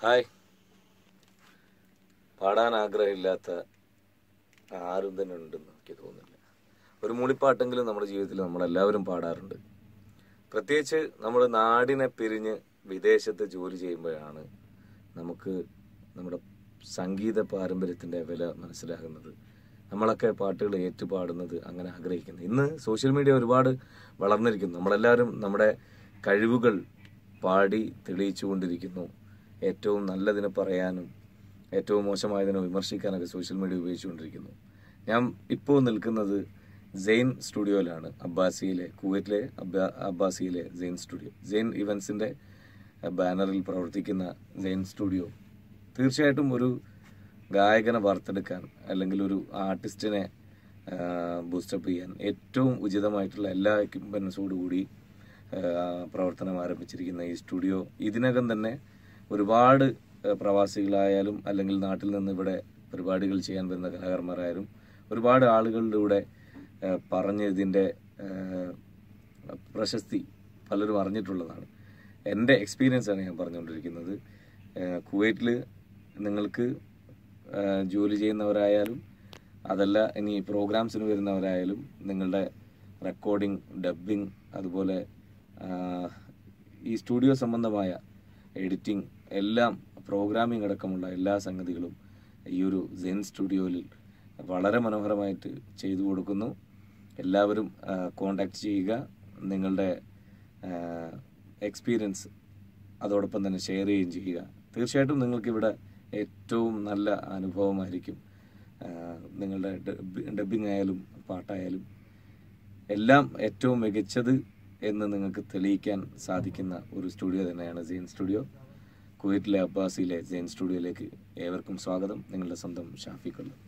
Hi. പാടാൻ ആഗ്രഹമില്ലാത്ത ആരും തന്നെ ഉണ്ടെന്ന് എനിക്ക് തോന്നുന്നില്ല. ഒരു മൂളിപ്പാട്ടെങ്കിലും നമ്മുടെ ജീവിതത്തിൽ നമ്മളെല്ലാവരും പാടാറുണ്ട്. പ്രത്യേകിച്ച് നമ്മൾ നാടിനെ പിരിഞ്ഞ് വിദേശത്ത് ജോലി ചെയ്യുമ്പോഴാണ് നമുക്ക് നമ്മുടെ സംഗീത പാരമ്പര്യത്തിൻ്റെ വില മനസ്സിലാകുന്നത്. നമ്മളൊക്കെ പാട്ടുകൾ ഏറ്റുപാടുന്നത്, അങ്ങനെ ആഗ്രഹിക്കുന്നത്. ഇന്ന് സോഷ്യൽ മീഡിയ ഒരുപാട് വളർന്നിരിക്കുന്നു. നമ്മളെല്ലാവരും നമ്മുടെ കഴിവുകൾ പാടി തെളിയിച്ചു കൊണ്ടിരിക്കുന്നു. ഏറ്റവും നല്ലതിനെ പറയാനും ഏറ്റവും മോശമായതിനെ വിമർശിക്കാനൊക്കെ സോഷ്യൽ മീഡിയ ഉപയോഗിച്ചുകൊണ്ടിരിക്കുന്നു. ഞാൻ ഇപ്പോൾ നിൽക്കുന്നത് സെയിൻ സ്റ്റുഡിയോയിലാണ്. അബ്ബാസിയിലെ, കുവൈറ്റിലെ അബ്ബാസിയിലെ സെയിൻ സ്റ്റുഡിയോ, സെയിൻ ഇവൻസിൻ്റെ ബാനറിൽ പ്രവർത്തിക്കുന്ന സെയിൻ സ്റ്റുഡിയോ തീർച്ചയായിട്ടും ഒരു ഗായകനെ വാർത്തെടുക്കാൻ അല്ലെങ്കിൽ ഒരു ആർട്ടിസ്റ്റിനെ ബൂസ്റ്റപ്പ് ചെയ്യാൻ ഏറ്റവും ഉചിതമായിട്ടുള്ള എല്ലാ എക്യുപ്മെൻസോടുകൂടി പ്രവർത്തനം ആരംഭിച്ചിരിക്കുന്ന ഈ സ്റ്റുഡിയോ ഇതിനകം തന്നെ ഒരുപാട് പ്രവാസികളായാലും അല്ലെങ്കിൽ നാട്ടിൽ നിന്ന് ഇവിടെ പരിപാടികൾ ചെയ്യാൻ വരുന്ന കലാകാരന്മാരായാലും ഒരുപാട് ആളുകളിലൂടെ പറഞ്ഞ് ഇതിൻ്റെ പ്രശസ്തി പലരും അറിഞ്ഞിട്ടുള്ളതാണ്. എൻ്റെ എക്സ്പീരിയൻസാണ് ഞാൻ പറഞ്ഞുകൊണ്ടിരിക്കുന്നത്. കുവൈറ്റിൽ നിങ്ങൾക്ക് ജോലി ചെയ്യുന്നവരായാലും അതല്ല ഇനി പ്രോഗ്രാംസിന് വരുന്നവരായാലും നിങ്ങളുടെ റെക്കോർഡിംഗ്, ഡബ്ബിംഗ്, അതുപോലെ ഈ സ്റ്റുഡിയോ സംബന്ധമായ എഡിറ്റിംഗ് എല്ലാം, പ്രോഗ്രാമിംഗ് അടക്കമുള്ള എല്ലാ സംഗതികളും ഈ ഒരു സെയിൻ സ്റ്റുഡിയോയിൽ വളരെ മനോഹരമായിട്ട് ചെയ്തു കൊടുക്കുന്നു. എല്ലാവരും കോണ്ടാക്ട് ചെയ്യുക. നിങ്ങളുടെ എക്സ്പീരിയൻസ് അതോടൊപ്പം തന്നെ ഷെയർ ചെയ്യുകയും ചെയ്യുക. തീർച്ചയായിട്ടും നിങ്ങൾക്കിവിടെ ഏറ്റവും നല്ല അനുഭവമായിരിക്കും. നിങ്ങളുടെ ഡബ്ബിംഗ് ആയാലും പാട്ടായാലും എല്ലാം ഏറ്റവും മികച്ചത് എന്ന് നിങ്ങൾക്ക് തെളിയിക്കാൻ സാധിക്കുന്ന ഒരു സ്റ്റുഡിയോ തന്നെയാണ് സെയിൻ സ്റ്റുഡിയോ. കുവൈറ്റിലെ അബ്ബാസിയിലെ സെയിൻ സ്റ്റുഡിയോയിലേക്ക് ഏവർക്കും സ്വാഗതം. നിങ്ങളുടെ സ്വന്തം ഷാഫി കൊല്ലം.